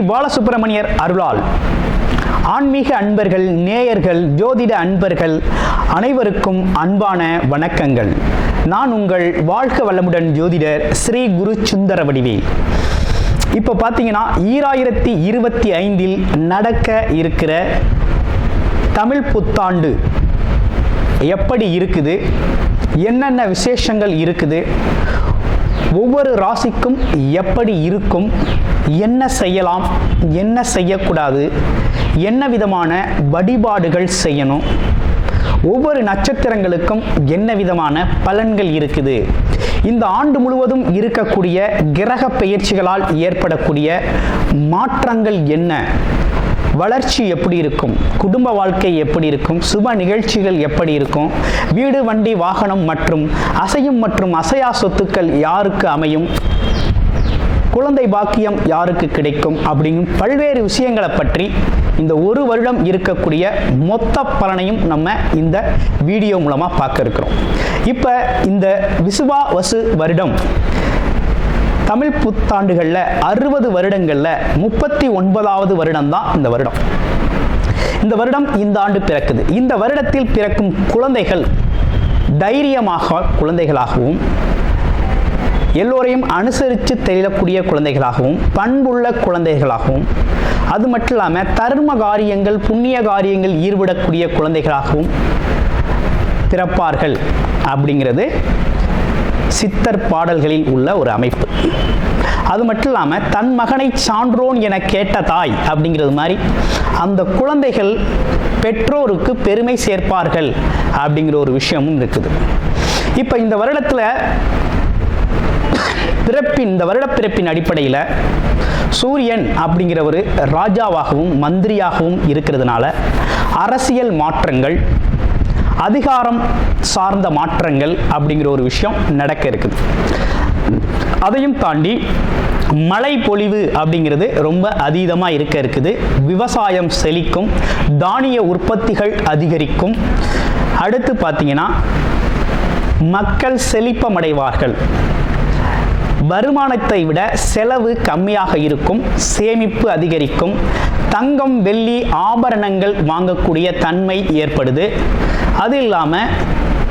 பாலசுப்பிரமணியர் அருளால் ஆன்மீக அன்பர்கள், நேயர்கள், ஜோதிட அன்பர்கள் அனைவருக்கும் அன்பான வணக்கங்கள். நான் உங்கள் வாழ்க வளமுடன் ஜோதிடர் ஸ்ரீ குரு சுந்தரவடிவேல். இப்போ பார்த்தீங்கன்னா 2025 நடக்க இருக்கிற தமிழ் புத்தாண்டு எப்படி இருக்குது, என்னென்ன விசேஷங்கள் இருக்குது, ஒவ்வொரு ராசிக்கும் எப்படி இருக்கும், என்ன செய்யலாம், என்ன செய்யக்கூடாது, என்ன விதமான வழிபாடுகள் செய்யணும், ஒவ்வொரு நட்சத்திரங்களுக்கும் என்ன விதமான பலன்கள் இருக்குது, இந்த ஆண்டு முழுவதும் இருக்கக்கூடிய கிரக பெயர்ச்சிகளால் ஏற்படக்கூடிய மாற்றங்கள் என்ன, வளர்ச்சி எப்படி இருக்கும், குடும்ப வாழ்க்கை எப்படி இருக்கும், சுப நிகழ்ச்சிகள் எப்படி இருக்கும், வீடு, வண்டி, வாகனம் மற்றும் அசையும் மற்றும் அசையா சொத்துக்கள் யாருக்கு அமையும், குழந்தை பாக்கியம் யாருக்கு கிடைக்கும் அப்படிங்கும் பல்வேறு விஷயங்களை பற்றி இந்த ஒரு வருடம் இருக்கக்கூடிய மொத்த பலனையும் நம்ம இந்த வீடியோ மூலமாக பார்க்க இருக்கிறோம். இப்போ இந்த விசுவாவசு வருடம் தமிழ் புத்தாண்டுகளில் 60 வருடங்களில் 39வது வருடம் தான் இந்த வருடம். இந்த வருடம் இந்த ஆண்டு பிறக்குது. இந்த வருடத்தில் பிறக்கும் குழந்தைகள் தைரியமாக குழந்தைகளாகவும், எல்லோரையும் அனுசரித்து தெரியக்கூடிய குழந்தைகளாகவும், பண்புள்ள குழந்தைகளாகவும், அது மட்டும் இல்லாமல் தர்ம காரியங்கள், புண்ணிய காரியங்கள் ஈடுபடக்கூடிய குழந்தைகளாகவும் பிறப்பார்கள் அப்படிங்கிறது சித்தர் பாடல்களில் உள்ள ஒரு அமைப்பு. அது மட்டும் இல்லாமல் தன் மகனை சான்றோன் என கேட்ட தாய் அப்படிங்கிறது மாதிரி அந்த குழந்தைகள் பெற்றோருக்கு பெருமை சேர்ப்பார்கள் அப்படிங்கிற ஒரு விஷயமும் இருக்குது. இப்போ இந்த வருடத்தில் இந்த வருட பிறப்பின் அடிப்படையில் சூரியன் அப்படிங்கிற ஒரு ராஜாவாகவும் மந்திரியாகவும் இருக்கிறதுனால அரசியல் மாற்றங்கள், அதிகாரம் சார்ந்த மாற்றங்கள் அப்படிங்கிற ஒரு விஷயம் நடக்க இருக்குது. அதையும் தாண்டி மழை பொழிவு அப்படிங்கிறது ரொம்ப அதீதமாக இருக்க இருக்குது. விவசாயம் செழிக்கும், தானிய உற்பத்திகள் அதிகரிக்கும். அடுத்து பார்த்தீங்கன்னா மக்கள் செழிப்பமடைவார்கள். வருமானத்தை விட செலவு கம்மியாக இருக்கும், சேமிப்பு அதிகரிக்கும், தங்கம், வெள்ளி, ஆபரணங்கள் வாங்கக்கூடிய தன்மை ஏற்படுது. அது இல்லாமல்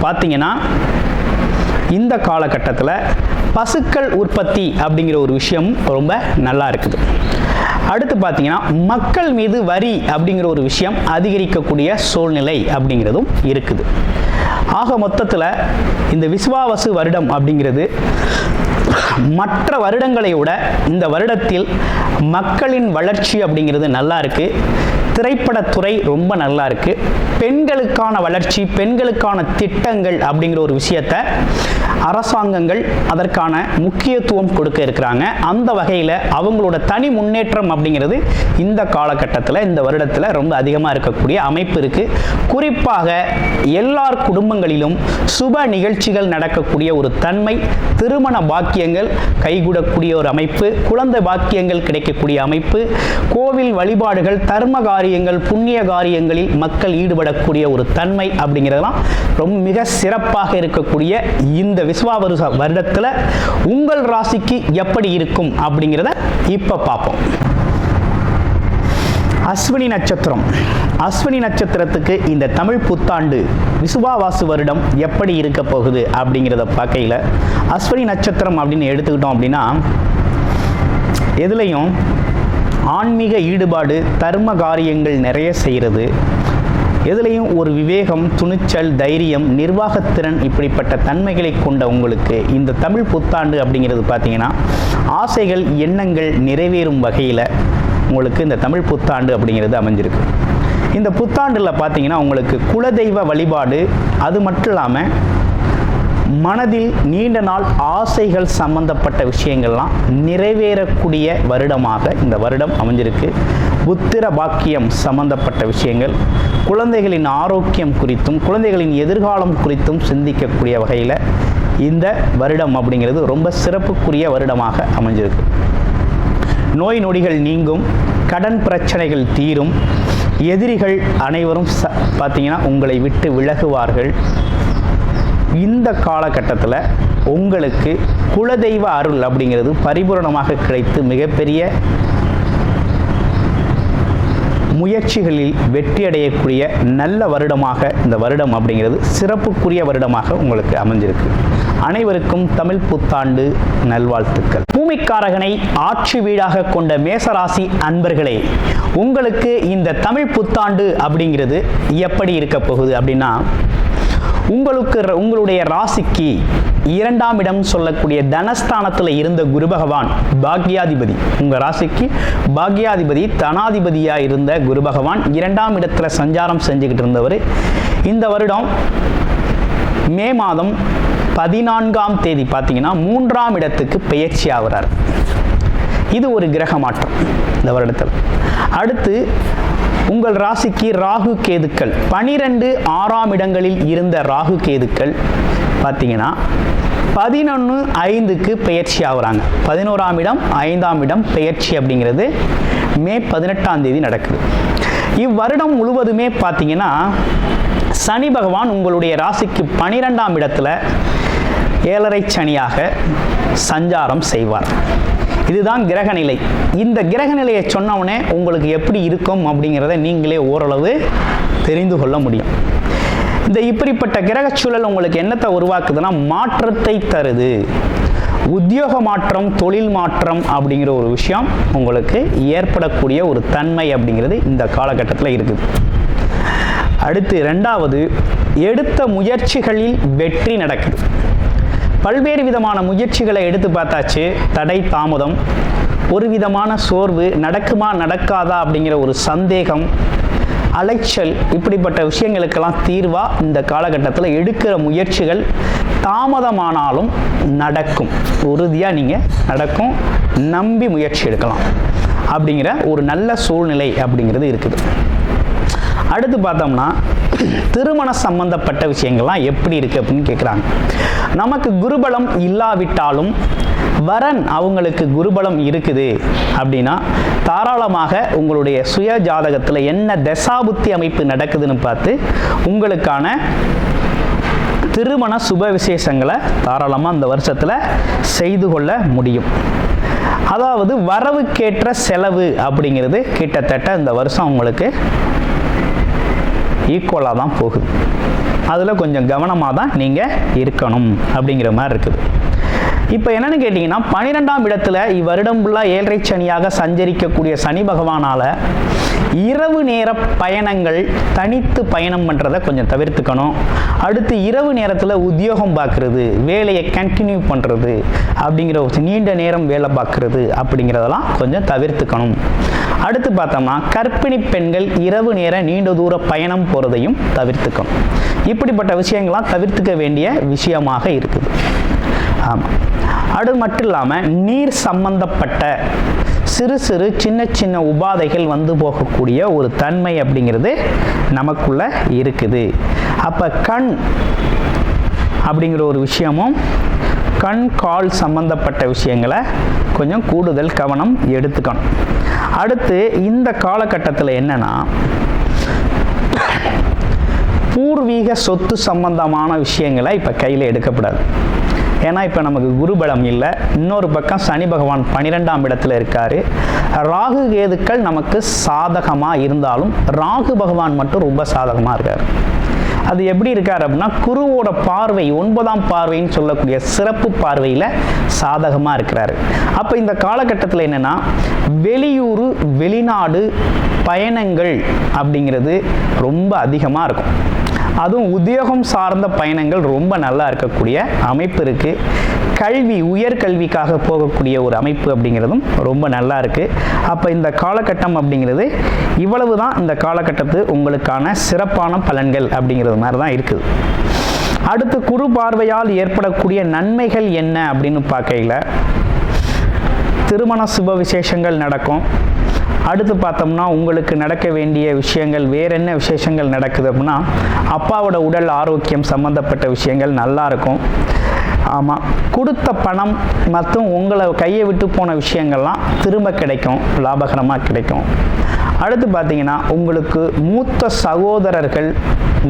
பார்த்தீங்கன்னா இந்த காலகட்டத்தில் பசுக்கள் உற்பத்தி அப்படிங்கிற ஒரு விஷயம் ரொம்ப நல்லா இருக்குது. அடுத்து பார்த்தீங்கன்னா மக்கள் மீது வரி அப்படிங்கிற ஒரு விஷயம் அதிகரிக்கக்கூடிய சூழ்நிலை அப்படிங்கிறதும் இருக்குது. ஆக மொத்தத்தில் இந்த விசுவாவசு வருடம் அப்படிங்கிறது மற்ற வருடங்களை விட இந்த வருடத்தில் மக்களின் வளர்ச்சி அப்படிங்கிறது நல்லா இருக்கு. திரைப்படத்துறை ரொம்ப நல்லா இருக்கு. பெண்களுக்கான வளர்ச்சி, பெண்களுக்கான திட்டங்கள் அப்படிங்கிற ஒரு விஷயத்தை அரசாங்கங்கள் அதற்கான முக்கியத்துவம் கொடுக்க இருக்கிறாங்க. அந்த வகையில் அவங்களோட தனி முன்னேற்றம் அப்படிங்கிறது இந்த காலகட்டத்தில், இந்த வருடத்தில் ரொம்ப அதிகமாக இருக்கக்கூடிய அமைப்பு இருக்கு. குறிப்பாக எல்லார் குடும்பங்களிலும் சுப நிகழ்ச்சிகள் நடக்கக்கூடிய ஒரு தன்மை, திருமண பாக்கியங்கள் கைகூடக்கூடிய ஒரு அமைப்பு, குழந்தை பாக்கியங்கள் கிடைக்கக்கூடிய அமைப்பு, கோவில் வழிபாடுகள், தர்ம காரியங்கள், புண்ணிய காரியங்களில் மக்கள் ஈடுபடக்கூடிய ஒரு தன்மை அப்படிங்கிறதெல்லாம் ரொம்ப மிக சிறப்பாக இருக்கக்கூடிய இந்த விசுவாவசு வருடத்தில் உங்கள் ராசிக்கு எப்படி இருக்கும் அப்படிங்கிறத இப்போ பார்ப்போம். அஸ்வினி நட்சத்திரம். அஸ்வினி நட்சத்திரத்துக்கு இந்த தமிழ் புத்தாண்டு விசுவாவாசு வருடம் எப்படி இருக்க போகுது அப்படிங்கிறத பார்க்கையில், அஸ்வினி நட்சத்திரம் அப்படின்னு எடுத்துக்கிட்டோம் அப்படின்னா எதுலையும் ஆன்மீக ஈடுபாடு, தர்ம காரியங்கள் நிறைய செய்கிறது, எதுலையும் ஒரு விவேகம், துணிச்சல், தைரியம், நிர்வாகத்திறன் இப்படிப்பட்ட தன்மைகளை கொண்ட உங்களுக்கு இந்த தமிழ் புத்தாண்டு அப்படிங்கிறது பார்த்தீங்கன்னா ஆசைகள், எண்ணங்கள் நிறைவேறும் வகையில் உங்களுக்கு இந்த தமிழ் புத்தாண்டு அப்படிங்கிறது அமைஞ்சிருக்கு. இந்த புத்தாண்டில் பார்த்தீங்கன்னா உங்களுக்கு குலதெய்வ வழிபாடு, அது மட்டும் இல்லாமல் மனதில் நீண்ட நாள் ஆசைகள் சம்பந்தப்பட்ட விஷயங்கள்லாம் நிறைவேறக்கூடிய வருடமாக இந்த வருடம் அமைஞ்சிருக்கு. புத்திர பாக்கியம் சம்பந்தப்பட்ட விஷயங்கள், குழந்தைகளின் ஆரோக்கியம் குறித்தும் குழந்தைகளின் எதிர்காலம் குறித்தும் சிந்திக்கக்கூடிய வகையில் இந்த வருடம் அப்படிங்கிறது ரொம்ப சிறப்புக்குரிய வருடமாக அமைஞ்சிருக்கு. நோய் நொடிகள் நீங்கும், கடன் பிரச்சனைகள் தீரும், எதிரிகள் அனைவரும் பார்த்தீங்கன்னா உங்களை விட்டு விலகுவார்கள். இந்த காலகட்டத்தில் உங்களுக்கு குலதெய்வ அருள் அப்படிங்கிறது பரிபூரணமாக கிடைத்து மிகப்பெரிய முயற்சிகளில் வெற்றி அடையக்கூடிய நல்ல வருடமாக இந்த வருடம் அப்படிங்கிறது சிறப்புக்குரிய வருடமாக உங்களுக்கு அமைஞ்சிருக்கு. அனைவருக்கும் தமிழ் புத்தாண்டு நல்வாழ்த்துக்கள். பூமிக்காரகனை ஆட்சி வீடாக கொண்ட மேசராசி அன்பர்களே, உங்களுக்கு இந்த தமிழ் புத்தாண்டு அப்படிங்கிறது எப்படி இருக்க போகுது அப்படின்னா, உங்களுடைய ராசிக்கு 2ஆம் இடம் சொல்லக்கூடிய தனஸ்தானத்தில் இருந்த குரு பகவான் பாக்யாதிபதி, உங்கள் ராசிக்கு பாக்யாதிபதி தனாதிபதியாக இருந்த குரு பகவான் 2ஆம் இடத்துல சஞ்சாரம் செஞ்சுக்கிட்டு இருந்தவர் இந்த வருடம் மே மாதம் 14ஆம் தேதி பார்த்தீங்கன்னா 3ஆம் இடத்துக்கு பெயர்ச்சி ஆகிறார். இது ஒரு கிரக மாற்றம் இந்த வருடத்தில். அடுத்து உங்கள் ராசிக்கு ராகு கேதுக்கள் 12 6ஆம் இடங்களில் இருந்த ராகு கேதுக்கள் பார்த்தீங்கன்னா 11/5க்கு பெயர்ச்சி ஆகுறாங்க. 11ஆம் இடம் 5ஆம் இடம் பெயர்ச்சி அப்படிங்கிறது மே 18ஆம் தேதி நடக்குது. இவ்வருடம் முழுவதுமே பார்த்தீங்கன்னா சனி பகவான் உங்களுடைய ராசிக்கு 12ஆம் இடத்துல 7.5 சனியாக சஞ்சாரம் செய்வார். இதுதான் கிரகநிலை. இந்த கிரகநிலையை சொன்னவுடனே உங்களுக்கு எப்படி இருக்கும் அப்படிங்கிறத நீங்களே ஓரளவு தெரிந்து கொள்ள முடியும். இந்த இப்படிப்பட்ட கிரக சூழல் உங்களுக்கு என்னத்தை உருவாக்குதுன்னா மாற்றத்தை தருது. உத்தியோக மாற்றம், தொழில் மாற்றம் அப்படிங்கிற ஒரு விஷயம் உங்களுக்கு ஏற்படக்கூடிய ஒரு தன்மை அப்படிங்கிறது இந்த காலகட்டத்தில் இருக்குது. அடுத்து 2வது, எடுத்த முயற்சிகளில் வெற்றி நடக்குது. பல்வேறு விதமான முயற்சிகளை எடுத்து பார்த்தாச்சு, தடை தாமதம், ஒரு விதமான சோர்வு, நடக்குமா நடக்காதா அப்படிங்கிற ஒரு சந்தேகம், அலைச்சல், இப்படிப்பட்ட விஷயங்களுக்கெல்லாம் தீர்வாக இந்த காலகட்டத்தில் எடுக்கிற முயற்சிகள் தாமதமானாலும் நடக்கும். உறுதியாக நீங்கள் நடக்கும், நம்பி முயற்சி எடுக்கலாம் அப்படிங்கிற ஒரு நல்ல சூழ்நிலை அப்படிங்கிறது இருக்குது. அடுத்து பார்த்தோம்னா திருமண சம்பந்தப்பட்ட விஷயங்கள்லாம் எப்படி இருக்குது அப்படின்னு கேட்குறாங்க. நமக்கு குருபலம் இல்லாவிட்டாலும் வரன் அவங்களுக்கு குருபலம் இருக்குது அப்படின்னா தாராளமாக உங்களுடைய சுய ஜாதகத்தில் என்ன தசாபுத்தி அமைப்பு நடக்குதுன்னு பார்த்து உங்களுக்கான திருமண சுப விசேஷங்களை தாராளமாக அந்த வருஷத்தில் செய்து கொள்ள முடியும். அதாவது வரவுக்கேற்ற செலவு அப்படிங்கிறது கிட்டத்தட்ட இந்த வருஷம் உங்களுக்கு ஈக்குவலாக தான் போகுது. அதில் கொஞ்சம் கவனமாக தான் நீங்கள் இருக்கணும் அப்படிங்கிற மாதிரி இருக்குது. இப்போ என்னென்னு கேட்டிங்கன்னா 12ஆம் இடத்துல இவ்வருடம் ஃபுல்லாக 7.5 சனியாக சஞ்சரிக்கக்கூடிய சனி பகவானால் இரவு நேர பயணங்கள், தனித்து பயணம் பண்ணுறதை கொஞ்சம் தவிர்த்துக்கணும். அடுத்து இரவு நேரத்தில் உத்தியோகம் பார்க்குறது, வேலையை கண்டினியூ பண்ணுறது அப்படிங்கிற நீண்ட நேரம் வேலை பார்க்குறது அப்படிங்கிறதெல்லாம் கொஞ்சம் தவிர்த்துக்கணும். அடுத்து பார்த்தோம்னா கர்ப்பிணி பெண்கள் இரவு நேர நீண்ட தூர பயணம் போகிறதையும் தவிர்த்துக்கணும். இப்படிப்பட்ட விஷயங்கள்லாம் தவிர்த்துக்க வேண்டிய விஷயமாக இருக்குது. ஆமாம். அது மட்டும் இல்லாமல் நீர் சம்பந்தப்பட்ட சிறு சிறு சின்ன சின்ன உபாதைகள் வந்து போகக்கூடிய ஒரு தன்மை அப்படிங்கிறது நமக்குள்ள இருக்குது. அப்போ கண் அப்படிங்கிற ஒரு விஷயமும், கண் கால் சம்பந்தப்பட்ட விஷயங்களை கொஞ்சம் கூடுதல் கவனம் எடுத்துக்கணும். அடுத்து இந்த காலகட்டத்தில் என்னன்னா பூர்வீக சொத்து சம்பந்தமான விஷயங்களை இப்போ கையில் எடுக்கப்படாது. ஏன்னா இப்போ நமக்கு குருபலம் இல்லை. இன்னொரு பக்கம் சனி பகவான் 12ஆம் இடத்துல இருக்கார். ராகு கேதுக்கள் நமக்கு சாதகமாக இருந்தாலும் ராகு பகவான் மட்டும் ரொம்ப சாதகமாக இருக்கார். அது எப்படி இருக்கார் அப்படின்னா குருவோட பார்வை 9ஆம் பார்வைன்னு சொல்லக்கூடிய சிறப்பு பார்வையில் சாதகமாக இருக்கிறாரு. அப்போ இந்த காலகட்டத்தில் என்னென்னா வெளியூர் வெளிநாடு பயணங்கள் அப்படிங்கிறது ரொம்ப அதிகமாக இருக்கும். அதுவும் உத்தியோகம் சார்ந்த பயணங்கள் ரொம்ப நல்லா இருக்கக்கூடிய அமைப்பு இருக்குது. கல்வி, உயர்கல்விக்காக போகக்கூடிய ஒரு அமைப்பு அப்படிங்கிறதும் ரொம்ப நல்லா இருக்குது. அப்போ இந்த காலகட்டம் அப்படிங்கிறது இவ்வளவு தான் இந்த காலகட்டத்து உங்களுக்கான சிறப்பான பலன்கள் அப்படிங்கிறது மாதிரி தான் இருக்குது. அடுத்து குரு பார்வையால் ஏற்படக்கூடிய நன்மைகள் என்ன அப்படின்னு பார்க்கையில் திருமண சுப விசேஷங்கள் நடக்கும். அடுத்து பார்த்தோம்னா உங்களுக்கு நடக்க வேண்டிய விஷயங்கள் வேற என்ன விசேஷங்கள் நடக்குது அப்படின்னா அப்பாவோட உடல் ஆரோக்கியம் சம்பந்தப்பட்ட விஷயங்கள் நல்லா இருக்கும். ஆமாம், கொடுத்த பணம் மற்றும் உங்களை கையை விட்டு போன விஷயங்கள்லாம் திரும்ப கிடைக்கும், லாபகரமாக கிடைக்கும். அடுத்து பார்த்தீங்கன்னா உங்களுக்கு மூத்த சகோதரர்கள்,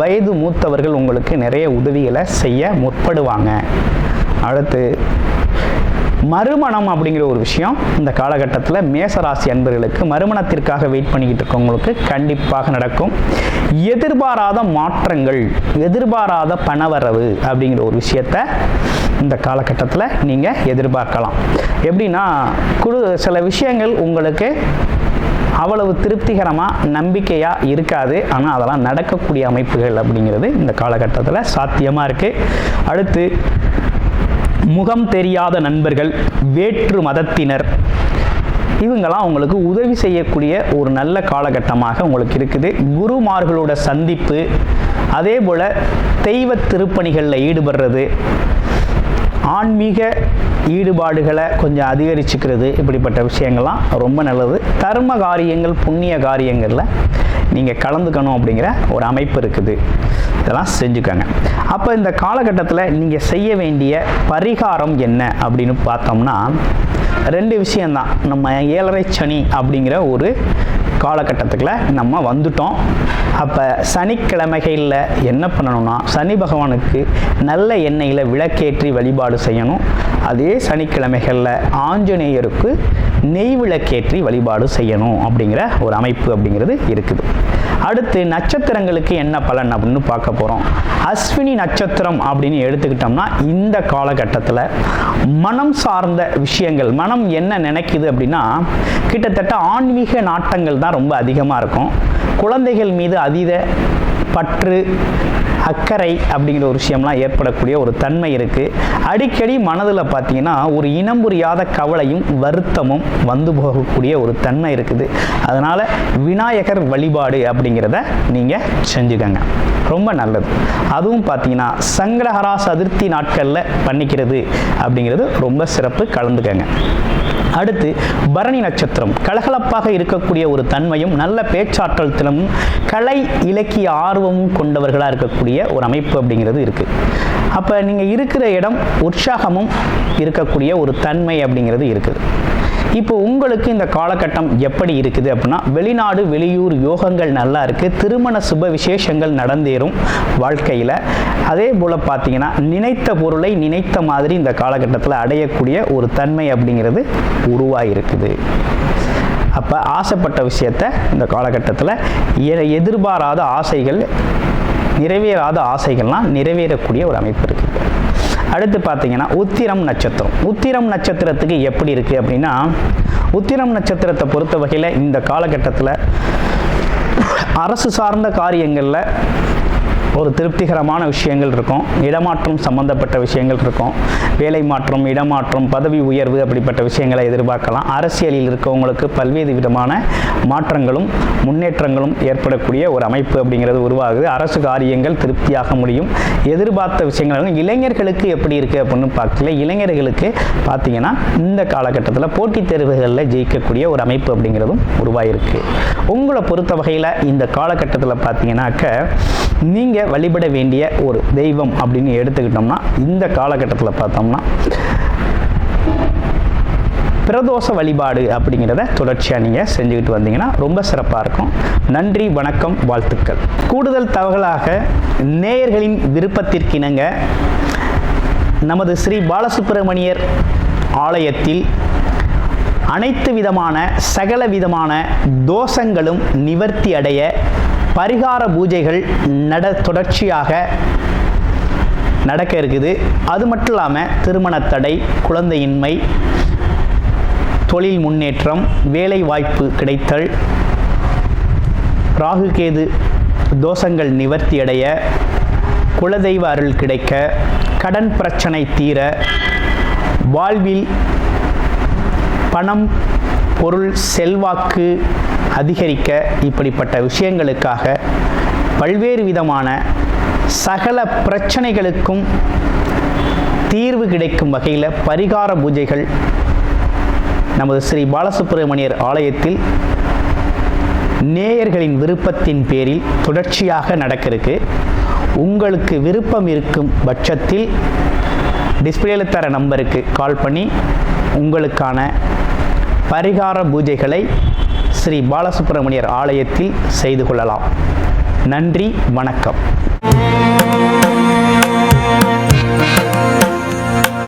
வயது மூத்தவர்கள் உங்களுக்கு நிறைய உதவிகளை செய்ய முற்படுவாங்க. அடுத்து மறுமணம் அப்படிங்கிற ஒரு விஷயம் இந்த காலகட்டத்தில் மேசராசி அன்பர்களுக்கு மறுமணத்திற்காக வெயிட் பண்ணிக்கிட்டு இருக்கவங்களுக்கு கண்டிப்பாக நடக்கும். எதிர்பாராத மாற்றங்கள், எதிர்பாராத பணவரவு அப்படிங்கிற ஒரு விஷயத்தை இந்த காலகட்டத்தில் நீங்கள் எதிர்பார்க்கலாம். எப்படின்னா சில விஷயங்கள் உங்களுக்கு அவ்வளவு திருப்திகரமாக நம்பிக்கையாக இருக்காது, ஆனால் அதெல்லாம் நடக்கக்கூடிய அமைப்புகள் அப்படிங்கிறது இந்த காலகட்டத்தில் சாத்தியமாக இருக்குது. அடுத்து முகம் தெரியாத நண்பர்கள், வேற்று மதத்தினர், இவங்கெல்லாம் உங்களுக்கு உதவி செய்யக்கூடிய ஒரு நல்ல காலகட்டமாக உங்களுக்கு இருக்குது. குருமார்களோட சந்திப்பு, அதே போல் தெய்வ திருப்பணிகளில் ஈடுபடுறது, ஆன்மீக ஈடுபாடுகளை கொஞ்சம் அதிகரிச்சுக்கிறது, இப்படிப்பட்ட விஷயங்கள்லாம் ரொம்ப நல்லது. தர்ம காரியங்கள், புண்ணிய காரியங்களில் நீங்கள் கலந்துக்கணும் அப்படிங்கிற ஒரு அமைப்பு இருக்குது. இதெல்லாம் செஞ்சுக்கோங்க. அப்போ இந்த காலகட்டத்தில் நீங்கள் செய்ய வேண்டிய பரிகாரம் என்ன அப்படின்னு பார்த்தோம்னா 2 விஷயந்தான். நம்ம 7.5 சனி அப்படிங்கிற ஒரு காலகட்டத்துக்குள்ள நம்ம வந்துட்டோம். அப்போ சனிக்கிழமைகளில் என்ன பண்ணணும்னா சனி பகவானுக்கு நல்ல எண்ணெயில் விளக்கேற்றி வழிபாடு செய்யணும். அதே சனிக்கிழமைகளில் ஆஞ்சநேயருக்கு நெய் விளக்கேற்றி வழிபாடு செய்யணும் அப்படிங்கிற ஒரு அமைப்பு அப்படிங்கிறது இருக்குது. அடுத்து நட்சத்திரங்களுக்கு என்ன பலன் அப்படின்னு பார்க்க போகிறோம். அஸ்வினி நட்சத்திரம் அப்படின்னு எடுத்துக்கிட்டோம்னா இந்த காலகட்டத்தில் மனம் சார்ந்த விஷயங்கள், மனம் என்ன நினைக்குது அப்படின்னா கிட்டத்தட்ட ஆன்மீக நாட்டங்கள் தான் ரொம்ப அதிகமாக இருக்கும். குழந்தைகள் மீது அதீத பற்று, அக்கறை அப்படிங்கிற ஒரு விஷயம்லாம் ஏற்படக்கூடிய ஒரு தன்மை இருக்குது. அடிக்கடி மனதில் பார்த்தீங்கன்னா ஒரு இனம் புரியாத கவலையும் வருத்தமும் வந்து போகக்கூடிய ஒரு தன்மை இருக்குது. அதனால் விநாயகர் வழிபாடு அப்படிங்கிறத நீங்கள் செஞ்சுக்கங்க, ரொம்ப நல்லது. அதுவும் பார்த்தீங்கன்னா சங்கடஹரா சதுர்த்தி நாட்களில் பண்ணிக்கிறது அப்படிங்கிறது ரொம்ப சிறப்பு, கலந்துக்கங்க. அடுத்து பரணி நட்சத்திரம், கலகலப்பாக இருக்கக்கூடிய ஒரு தன்மையும் நல்ல பேச்சாற்றல் திறமும் கலை இலக்கிய ஆர்வமும் கொண்டவர்களாக இருக்கக்கூடிய ஒரு அமைப்பு அப்படிங்கிறது இருக்குது. அப்போ நீங்கள் இருக்கிற இடம் உற்சாகமும் இருக்கக்கூடிய ஒரு தன்மை அப்படிங்கிறது இருக்குது. இப்போ உங்களுக்கு இந்த காலகட்டம் எப்படி இருக்குது அப்படின்னா வெளிநாடு வெளியூர் யோகங்கள் நல்லா இருக்குது. திருமண சுப விசேஷங்கள் நடந்தேறும் வாழ்க்கையில். அதே போல் பார்த்தீங்கன்னா நினைத்த பொருளை நினைத்த மாதிரி இந்த காலகட்டத்தில் அடையக்கூடிய ஒரு தன்மை அப்படிங்கிறது உருவாகிருக்குது. அப்போ ஆசைப்பட்ட விஷயத்தை இந்த காலகட்டத்தில் எதிர்பாராத ஆசைகள், நிறைவேறாத ஆசைகள்லாம் நிறைவேறக்கூடிய ஒரு அமைப்பு இருக்குது. அடுத்து பார்த்தீங்கன்னா உத்திரம் நட்சத்திரம். உத்திரம் நட்சத்திரத்துக்கு எப்படி இருக்குது அப்படின்னா உத்திரம் நட்சத்திரத்தை பொறுத்த வகையில் இந்த காலகட்டத்தில் அரசு சார்ந்த காரியங்களில் ஒரு திருப்திகரமான விஷயங்கள் இருக்கும். இடமாற்றம் சம்பந்தப்பட்ட விஷயங்கள் இருக்கும். வேலை மாற்றம், இடமாற்றம், பதவி உயர்வு அப்படிப்பட்ட விஷயங்களை எதிர்பார்க்கலாம். அரசியலில் இருக்கவங்களுக்கு பல்வேறு விதமான மாற்றங்களும் முன்னேற்றங்களும் ஏற்படக்கூடிய ஒரு அமைப்பு அப்படிங்கிறது உருவாகுது. அரசு காரியங்கள் திருப்தியாக முடியும். எதிர்பார்த்த விஷயங்கள் இளைஞர்களுக்கு எப்படி இருக்குது அப்படின்னு பார்க்கல. இளைஞர்களுக்கு பார்த்தீங்கன்னா இந்த காலகட்டத்தில் போட்டித் தேர்வுகளில் ஜெயிக்கக்கூடிய ஒரு அமைப்பு அப்படிங்கிறதும் உருவாயிருக்கு. உங்களை பொறுத்த வகையில் இந்த காலகட்டத்தில் பார்த்தீங்கன்னாக்க நீங்கள் வழிபட வேண்டிய ஒரு தெய்வம் அப்படின்னு எடுத்துக்கிட்டோம்னா இந்த காலகட்டத்தில் பார்த்தோம்னா பிரதோஷ வழிபாடு அப்படிங்கிறத தொடர்ச்சியாக நீங்கள் செஞ்சுக்கிட்டு வந்தீங்கன்னா ரொம்ப சிறப்பாக இருக்கும். நன்றி, வணக்கம், வாழ்த்துக்கள். கூடுதல் தகவலாக நேயர்களின் விருப்பத்திற்கிணங்க நமது ஸ்ரீ பாலசுப்பிரமணியர் ஆலயத்தில் அனைத்து விதமான சகல விதமான தோஷங்களும் நிவர்த்தி அடைய பரிகார பூஜைகள் தொடர்ச்சியாக நடக்க இருக்குது. அது மட்டும் இல்லாமல் திருமண தடை, குழந்தையின்மை, தொழில் முன்னேற்றம், வேலை வாய்ப்பு கிடைத்தல், ராகு கேது தோஷங்கள் நிவர்த்தி அடைய, குலதெய்வ அருள் கிடைக்க, கடன் பிரச்சனை தீர, வாழ்வில் பணம், பொருள், செல்வாக்கு அதிகரிக்க, இப்படிப்பட்ட விஷயங்களுக்காக பல்வேறு விதமான சகல பிரச்சனைகளுக்கும் தீர்வு கிடைக்கும் வகையில் பரிகார பூஜைகள் நமது ஸ்ரீ பாலசுப்பிரமணியர் ஆலயத்தில் நேயர்களின் விருப்பத்தின் பேரில் தொடர்ச்சியாக நடக்க இருக்கு. உங்களுக்கு விருப்பம் இருக்கும் பட்சத்தில் டிஸ்பிளேல தர நம்பருக்கு கால் பண்ணி உங்களுக்கான பரிகார பூஜைகளை ஸ்ரீ பாலசுப்பிரமணியர் ஆலயத்தில் செய்து கொள்ளலாம். நன்றி, வணக்கம்.